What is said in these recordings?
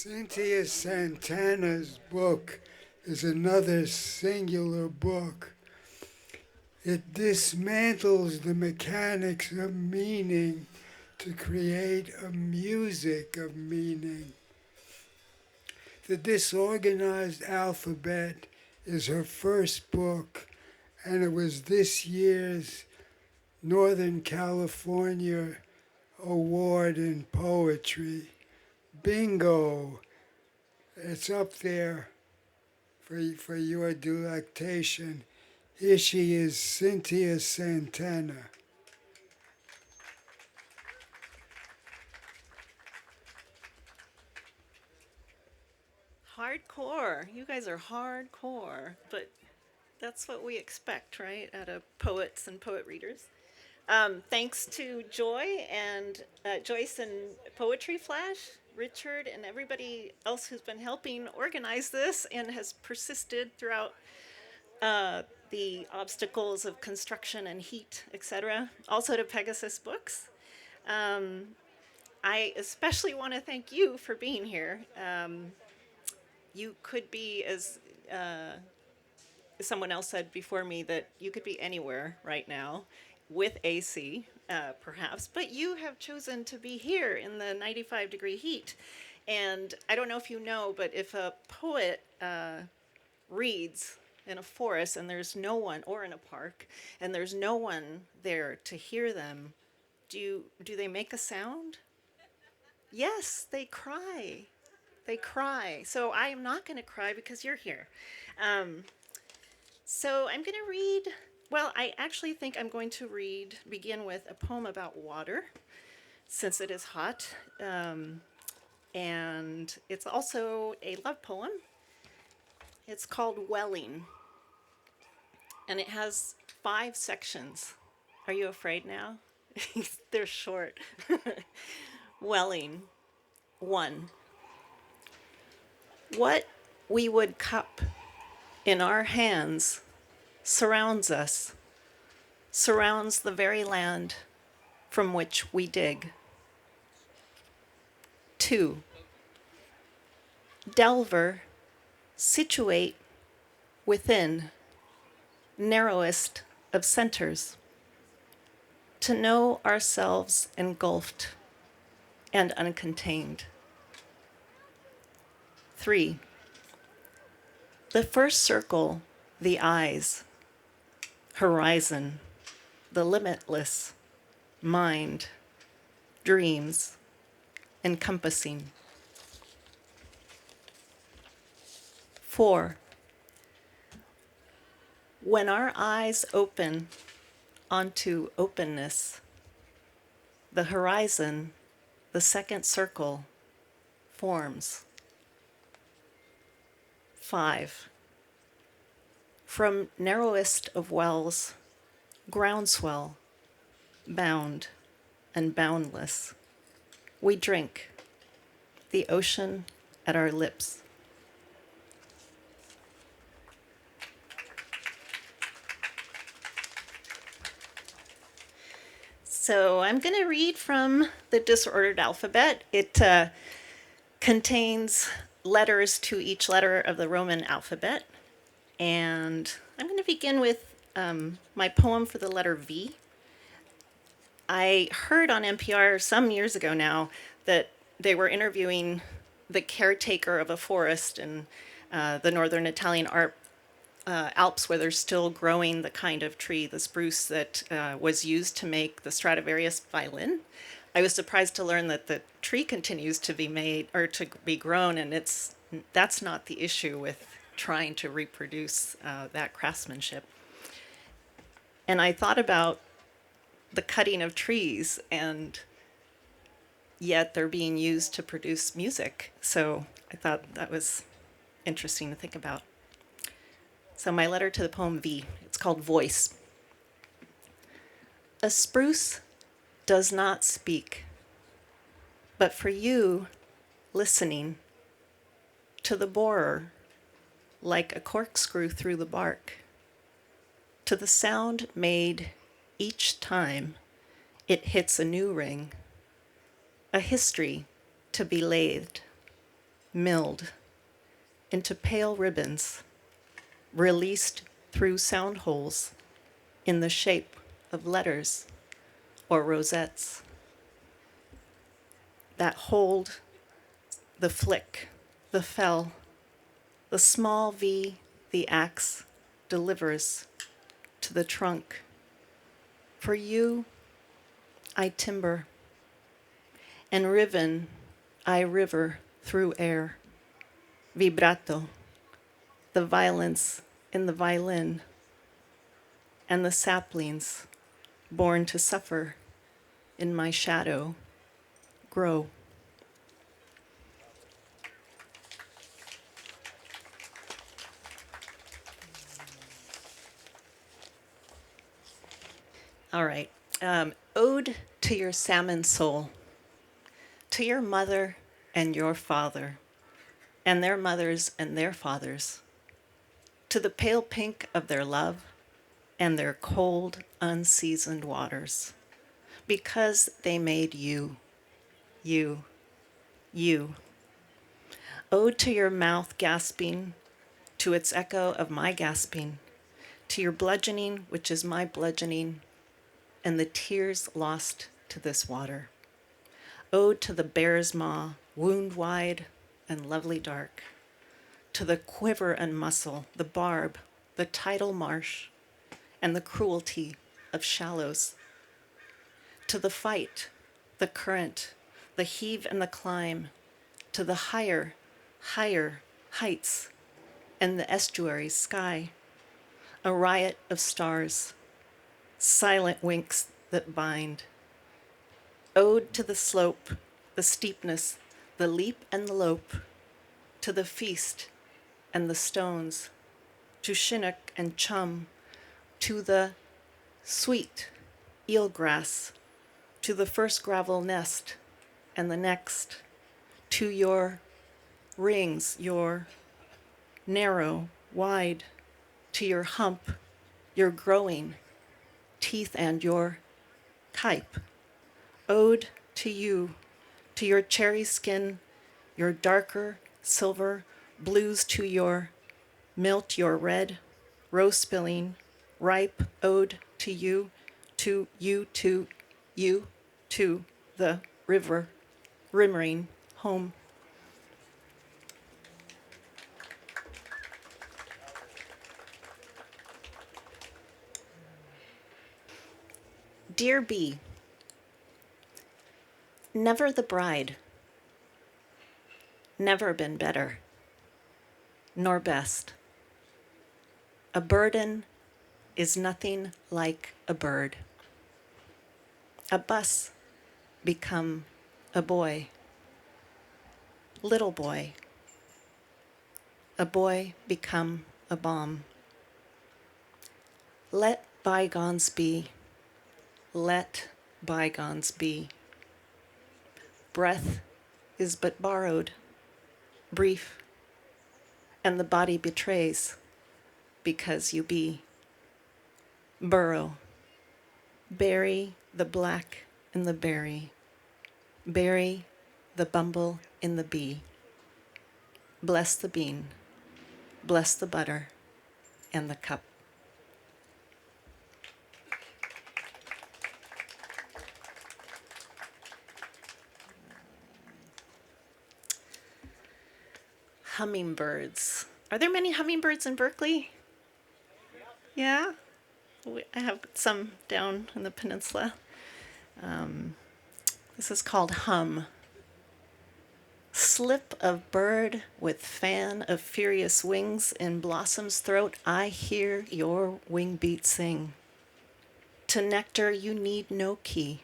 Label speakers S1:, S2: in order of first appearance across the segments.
S1: Cintia Santana's book is another singular book. It dismantles the mechanics of meaning to create a music of meaning. The Disorganized Alphabet is her first book, and it was this year's Northern California Award in Poetry. Bingo! It's up there for your delectation. Here she is, Cintia Santana.
S2: Hardcore. You guys are hardcore, but that's what we expect, right, out of poets and poet readers. Thanks to Joyce and Poetry Flash, Richard, and everybody else who's been helping organize this and has persisted throughout the obstacles of construction and heat, etc. Also to Pegasus Books. I especially want to thank you for being here. You could be, as someone else said before me, that you could be anywhere right now with AC, perhaps, but you have chosen to be here in the 95-degree heat. And I don't know if you know, but if a poet reads in a forest and there's no one, or in a park, and there's no one there to hear them, do they make a sound? Yes, they cry. They cry. So I am not going to cry because you're here. So I'm going to read, well, I actually think I'm going to begin with a poem about water, since it is hot. And it's also a love poem. It's called Welling. And it has 5 sections. Are you afraid now? They're short. Welling. 1. What we would cup in our hands surrounds us, surrounds the very land from which we dig. 2. Delver, situate within narrowest of centers, to know ourselves engulfed and uncontained. 3. The first circle, the eyes, horizon, the limitless, mind, dreams, encompassing. 4. When our eyes open onto openness, the horizon, the second circle, forms. 5. From narrowest of wells, groundswell, bound and boundless, we drink the ocean at our lips. So I'm going to read from the Disordered Alphabet. It contains letters to each letter of the Roman alphabet. And I'm going to begin with my poem for the letter V. I heard on NPR some years ago now that they were interviewing the caretaker of a forest in the northern Italian Alps, where they're still growing the kind of tree, the spruce, that was used to make the Stradivarius violin. I was surprised to learn that the tree continues to be made, or to be grown, and that's not the issue with trying to reproduce that craftsmanship. And I thought about the cutting of trees, and yet they're being used to produce music. So I thought that was interesting to think about. So my letter to the poem V, it's called Voice. A spruce does not speak, but for you, listening to the borer like a corkscrew through the bark, to the sound made each time it hits a new ring, a history to be lathed, milled into pale ribbons, released through sound holes in the shape of letters or rosettes that hold the flick, the fell, the small V the axe delivers to the trunk. For you, I timber, and riven I river through air, vibrato, the violence in the violin, and the saplings born to suffer in my shadow grow. All right. Ode to your salmon soul, to your mother and your father, and their mothers and their fathers, to the pale pink of their love and their cold, unseasoned waters, because they made you, you, you. Ode to your mouth gasping, to its echo of my gasping, to your bludgeoning, which is my bludgeoning, and the tears lost to this water. Ode to the bear's maw, wound wide and lovely dark, to the quiver and muscle, the barb, the tidal marsh, and the cruelty of shallows, to the fight, the current, the heave and the climb, to the higher, higher heights, and the estuary sky, a riot of stars, silent winks that bind. Ode to the slope, the steepness, the leap and the lope, to the feast and the stones, to Chinook and chum, to the sweet eelgrass, to the first gravel nest and the next, to your rings, your narrow, wide, to your hump, your growing teeth and your kype. Ode to you, to your cherry skin, your darker silver blues, to your milt, your red, rose spilling, ripe. Ode to you, to you, to you, to the river, rimmering home. Dear Bee, never the bride, never been better, nor best. A burden is nothing like a bird. A bus become a boy, little boy. A boy become a bomb. Let bygones be, let bygones be. Breath is but borrowed, brief, and the body betrays because you be. Burrow, bury the black in the berry, bury the bumble in the bee. Bless the bean, bless the butter and the cup. Hummingbirds. Are there many hummingbirds in Berkeley? Yeah? I have some down in the peninsula. This is called Hum. Slip of bird with fan of furious wings in blossom's throat, I hear your wing beat sing. To nectar you need no key.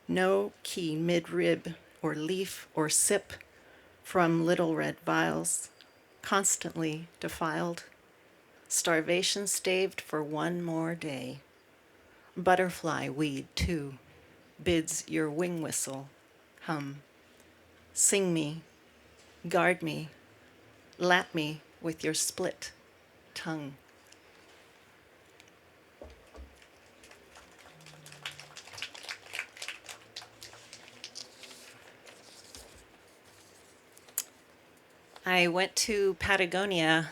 S2: No key mid-rib or leaf or sip from little red vials, constantly defiled. Starvation staved for one more day. Butterfly weed, too, bids your wing whistle hum. Sing me, guard me, lap me with your split tongue. I went to Patagonia,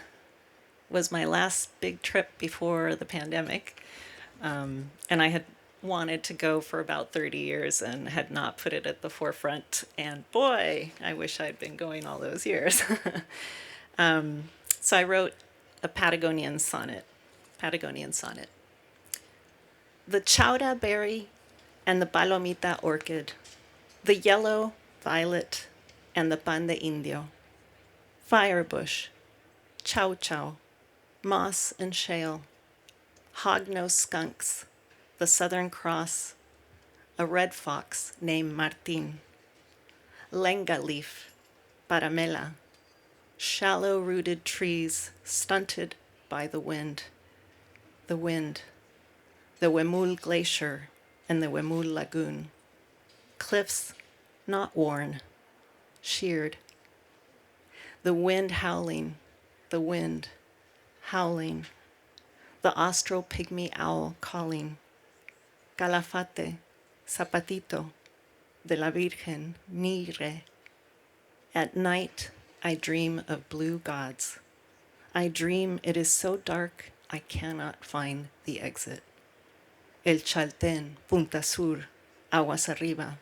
S2: was my last big trip before the pandemic. And I had wanted to go for about 30 years and had not put it at the forefront. And boy, I wish I'd been going all those years. So I wrote a Patagonian sonnet. The chauda berry and the palomita orchid, the yellow violet and the pan de indio, firebush, chow chow, moss and shale, hognose skunks, the Southern Cross, a red fox named Martin, lenga leaf, paramela, shallow-rooted trees stunted by the wind, the Wemul Glacier and the Wemul Lagoon, cliffs not worn, sheared, the wind howling, the wind howling, the austral pygmy owl calling, Calafate, zapatito, de la Virgen, nigre. At night, I dream of blue gods. I dream it is so dark I cannot find the exit. El Chaltén, Punta Sur, aguas arriba.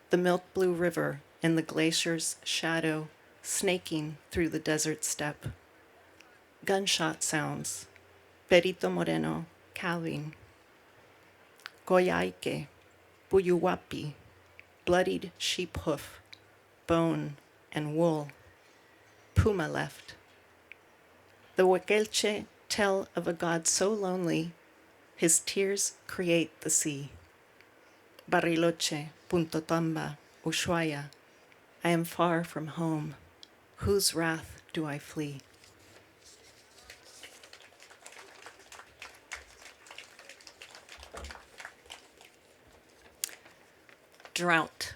S2: The milk blue river in the glacier's shadow snaking through the desert steppe. Gunshot sounds. Perito Moreno, calving. Coyhaique, Puyuhuapi, bloodied sheep hoof, bone and wool. Puma left. The Huequelche tell of a God so lonely, his tears create the sea. Bariloche, Punta Tamba, Ushuaia, I am far from home. Whose wrath do I flee? Drought.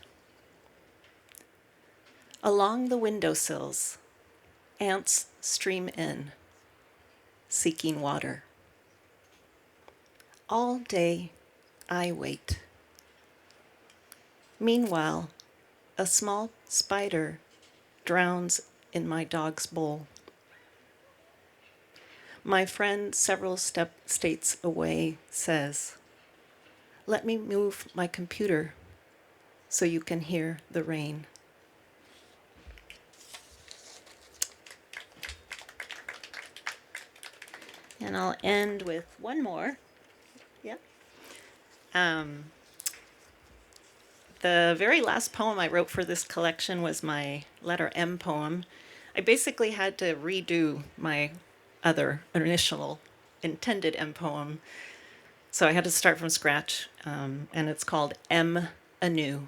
S2: Along the windowsills, ants stream in, seeking water. All day, I wait. Meanwhile, a small spider drowns in my dog's bowl. My friend several states away says, "Let me move my computer so you can hear the rain." And I'll end with one more. Yeah. The very last poem I wrote for this collection was my letter M poem. I basically had to redo my other initial intended M poem. So I had to start from scratch, and it's called M Anew.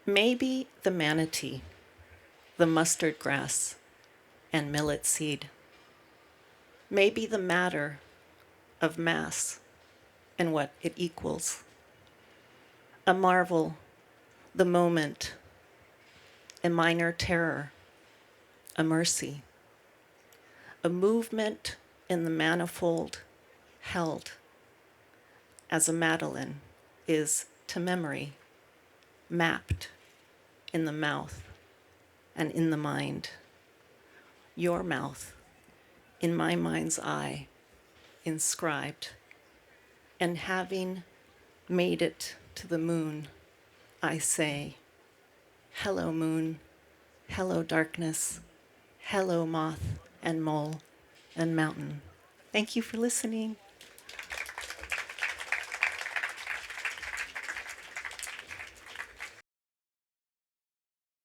S2: Maybe the manatee, the mustard grass, and millet seed. Maybe the matter of mass and what it equals. A marvel, the moment, a minor terror, a mercy, a movement in the manifold held as a Madeleine is to memory, mapped in the mouth and in the mind. Your mouth in my mind's eye, inscribed, and having made it to the moon, I say, hello moon, hello darkness, hello moth and mole and mountain. Thank you for listening.